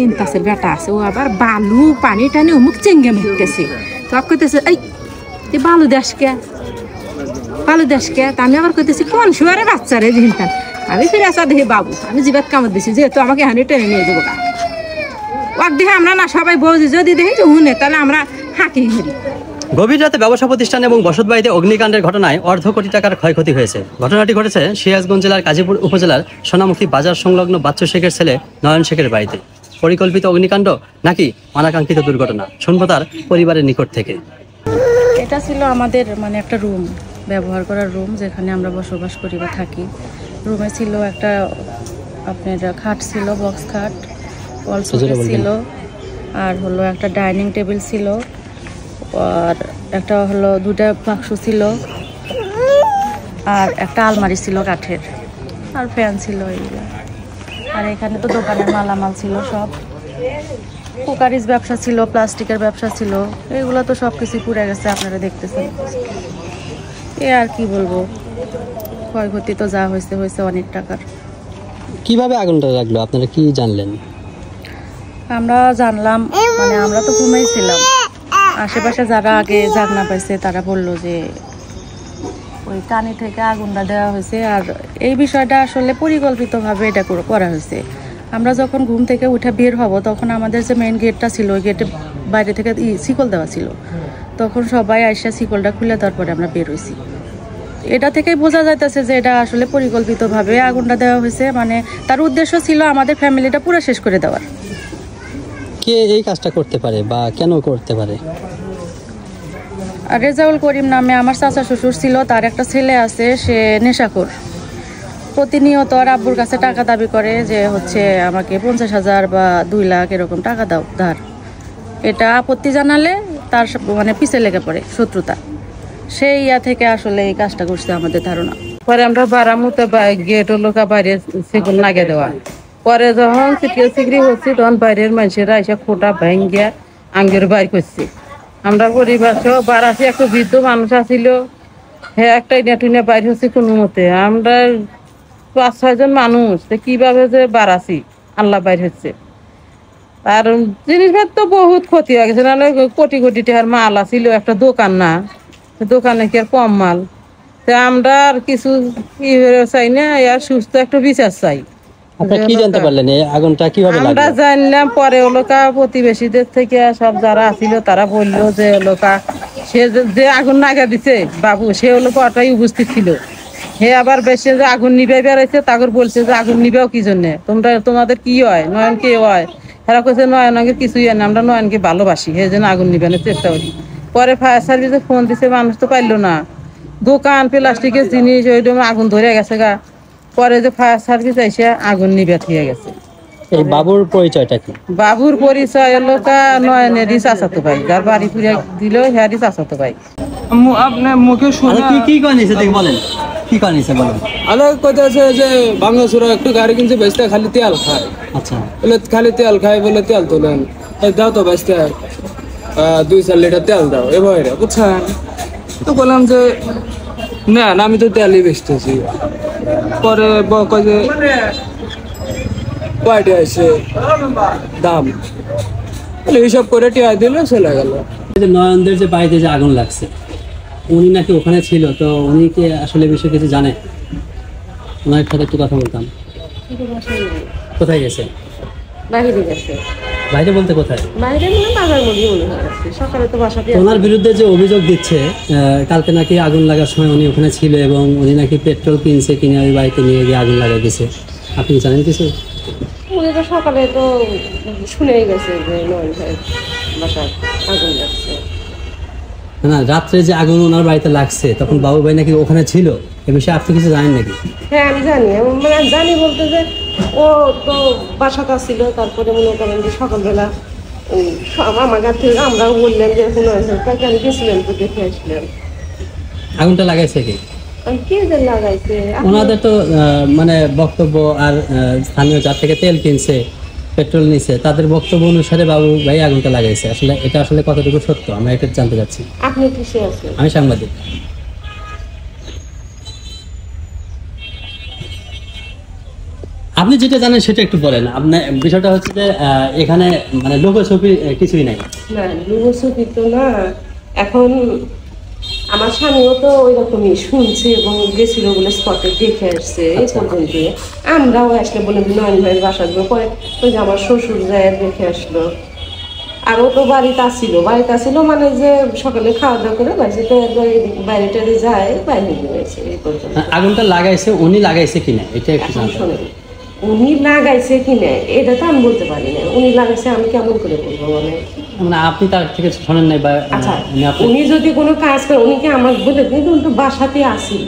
ইন্তাসের বেটা আছে, ও আবার বালু পানি টানি অমুক চেঙ্গে মেঘতেছে। তো কইতেছে এই তুই বালু দেশকে তা আমি আবার কইতেছি কোন শুয়ারে বাচ্চা রে জিনতান। আমি ফিরে আসা দেখি বাবু, আমি জীবাত কামড় দিছি, যেহেতু আমাকে হানি টেনে নিয়ে যাবো গা। ওয়াক দেখে আমরা না সবাই বউজি যদি দেখি যে হুনে, তাহলে আমরা হাঁকি ঘুরি। গভীর রাতে ব্যবসা প্রতিষ্ঠান এবং বসতবাড়িতে অগ্নিকাণ্ডের ঘটনায় অর্ধ কোটি টাকার ক্ষয়ক্ষতি হয়েছে। ঘটনাটি ঘটেছে সিরাজগঞ্জ জেলার কাজীপুর উপজেলার সোনামুখী বাজার সংলগ্ন বাচ্চু শেখের ছেলে নয়ন শেখের বাড়িতে। পরিকল্পিত অগ্নিকাণ্ড নাকি অনাকাঙ্ক্ষিত দুর্ঘটনা, শুনবো তার পরিবারের নিকট থেকে। এটা ছিল আমাদের মানে একটা রুম, ব্যবহার করার রুম, যেখানে আমরা বসবাস করি বা থাকি। রুমে ছিল একটা আপনার খাট ছিল, বক্স খাট, ওয়াল শোকেস ছিল, আর হলো একটা ডাইনিং টেবিল ছিল, আর একটা হলো দুটা বাক্স ছিল, আর একটা আলমারি ছিল কাঠের, আর ফ্যান ছিল এইগুলো। আর এখানে তো দোকানের মালামাল ছিল সব, কুকারিজ ব্যবসা ছিল, প্লাস্টিকের ব্যবসা ছিল, এগুলো তো সব কিছু পুড়ে গেছে, আপনারা দেখতেছেন। এ আর কি বলবো, ক্ষয়ক্ষতি তো যা হয়েছে হয়েছে অনেক টাকার। কিভাবে আগুনটা লাগলো, আপনারা কি জানলেন? আমরা জানলাম মানে আমরা তো ঘুমাইছিলাম, আশেপাশে যারা আগে জাগনা পাইছে তারা বলল যে ওই কানি থেকে আগুনটা দেওয়া হয়েছে। আর এই বিষয়টা আসলে পরিকল্পিতভাবে এটা করা হয়েছে। আমরা যখন ঘুম থেকে উঠে বের হব, তখন আমাদের যে মেইন গেটটা ছিল, ওই গেটে বাইরে থেকে শিকল দেওয়া ছিল। তখন সবাই আইসা শিকলটা খুলে তারপরে আমরা বের হয়েছি। এটা থেকেই বোঝা যাইতেছে যে এটা আসলে পরিকল্পিতভাবে আগুনটা দেওয়া হয়েছে। মানে তার উদ্দেশ্য ছিল আমাদের ফ্যামিলিটা পুরো শেষ করে দেওয়ার। কে এই কাজটা করতে পারে বা কেন করতে পারে? রেজাউল করিম নামে আমার চাচা শ্বশুর ছিল, তার একটা ছেলে আছে, সে নেশাখোর। প্রতিনিয়ত আব্বুর কাছে টাকা দাবি করে যে হচ্ছে আমাকে 50,000 বা 2 লাখ এরকম টাকা দাও ধার। এটা আপত্তি জানালে তার মানে পিছে লেগে পড়ে শত্রুতা। সেই থেকে আসলে এই কাজটা করছে আমাদের ধারণা। পরে আমরা বারামুতে গেট লোকা বাইরে সেগুন লাগিয়ে দেওয়া। পরে যখন সিকরি হচ্ছে, তখন বাইরের মানুষেরা এসে খোটা ভাঙ্গিয়া আঙ্গের বাইর করছে। আমরা পরিবার সহ বাড়াছি, একটা বৃদ্ধ মানুষ আসিল, হ্যাঁ একটা ইনাটুনে বাইর হচ্ছে কোনো মতে। আমরা 5-6 জন মানুষ, কিভাবে যে বাড়াছি, আল্লাহ বাইর হচ্ছে। আর জিনিসপত্র তো বহুত ক্ষতি হয়ে গেছে, নাহলে কোটি কোটি টাকার মাল আসিল, একটা দোকান না, দোকানে কি আর কম মাল। আমরা আর কিছু চাই না, আর সুস্থ একটা বিচার চাই। আপনারা কি জানতে পারলেন এই আগুনটা কিভাবে লাগলো? আমরা জানলাম পরে ওলোকা প্রতিবেশীদের থেকে সব যারা আসিল তারা বললো যে ওলোকা সে যে আগুন লাগা দিছে বাবু, সে ওলোকা ওটাই উপস্থিত ছিল। হে আবার বেশি যে আগুন নিবে বেড়াইছে, তাকে বলছে যে আগুন নিবেও কি জন্য, তোমাদের কি হয়, নয়ন কে হয়? এরা কইছে নয়ন আগে কিছুই হয় না, আমরা নয়নকে ভালোবাসি, হে যেন আগুন নিবেনের চেষ্টা করি। পরে ফায়ার সার্ভিসে ফোন দিছে, মানুষ তো পাইলো না, দোকান প্লাস্টিকের জিনিস ওই আগুন ধরে গেছে গা। পরে যে ফায়ার সার্ভিস এসে আগুন নিবে দিয়ে গেছে। এই বাবুর পরিচয়টা কি? বাবুর পরিচয় হলো নয়নেরই চাচাতো ভাই, যার বাড়ি ফিরে দিল হ্যারি চাচাতো ভাই। আপনার মুখে শুনে কি করেছে দেখি বলেন, কি করেছে বলেন। আলাদা কথা আছে যে ভাঙাচোরা একটু গাড়ি কিনছে, বেচতে খালি তেল খায়। আচ্ছা, বলে খালি তেল খায়, বলে তেল তোলেন, দাও তো বেচতে 2-4 লিটার তেল দাও এবার, বুঝছেন? তো বললাম যে না আমি তো তেলই বেচতেছি। পরে কয় যে কয়টা আছে দাম, হিসাব করে টিয়া দিলে চলে গেল। নয়নদের যে বাড়িতে যে আগুন লাগছে, উনি নাকি ওখানে ছিল, তো উনি কি আসলে বিষয় কিছু জানে? ওনার সাথে একটু কথা বলতাম। কোথায় গেছে? বাইরে বলতে কোথায়? ওনার বিরুদ্ধে যে অভিযোগ দিচ্ছে, কালকে নাকি আগুন লাগার সময় উনি ওখানে ছিল এবং উনি নাকি পেট্রোল কিনছে, কিনে ওই বাড়িতে নিয়ে গিয়ে আগুন লাগাই দিছে। আপনি জানেন কিছু? উনি তো সকালে তো শুনেই গেছে যে নয়ন ভাইয়ের বাসায় আগুন লাগছে। না, রাত্রে যে আগুন ওনার বাড়িতে লাগছে, তখন বাবু ভাই নাকি ওখানে ছিল, এ বিষয়ে আপনি কিছু জানেন নাকি? হ্যাঁ আমি জানি, মানে জানি বলতে যে ও তো বাসাটা ছিল, তারপরে মনে করেন যে সকালবেলা আমার কাছে আমরাও বললাম যে আমি গেছিলেন তো দেখে আসলেন। আগুনটা লাগাইছে কি? কে যে লাগাইছে? ওনাদের তো মানে বক্তব্য, আর স্থানীয় যার থেকে তেল কিনছে, পেট্রোল নিছে, তাদের বক্তব্য অনুসারে বাবু ভাই আগুনটা লাগাইছে। আসলে এটা আসলে কতটুকু সত্য আমরা এটা জানতে চাচ্ছি। আপনি কিসে আছেন? আমি সাংবাদিক। আপনি আপনি যেটা জানেন সেটা একটু বলেন। আপনার বিষয়টা হচ্ছে যে এখানে মানে লোকছবি কিছুই নাই। না লুকোচুরি তো না, এখন আমার স্বামীও তো ওই রকমই শুনছে এবং গেছিল বলে স্পটে দেখে আসছে এই আচ্ছা। পর্যন্ত। আমরাও আসলে বলে নয়ন ভাইয়ের বাসা গেলো, পরে ওই যে আমার শ্বশুর যায় দেখে আসলো। আর ও তো বাড়িতে আসছিল মানে যে সকালে খাওয়া দাওয়া করে বাড়িতে বাইরে টাইরে যায়, বাইরে গেছে এই পর্যন্ত। আগুনটা লাগাইছে উনি লাগাইছে কিনা এটা একটু এখন জানতে হবে। শোনেন, উনি লাগাইছে কিনা এটা তো আমি বলতে পারি না। উনি লাগাইছে আমি কেমন করে বলবো বলেন? মানে আপনি তার থেকে শোনেন নাই বা আচ্ছা উনি আপনার উনি যদি কোনো কাজ করে উনি কি আমার বলে কিন্তু উনি তো বাসাতে আসিল।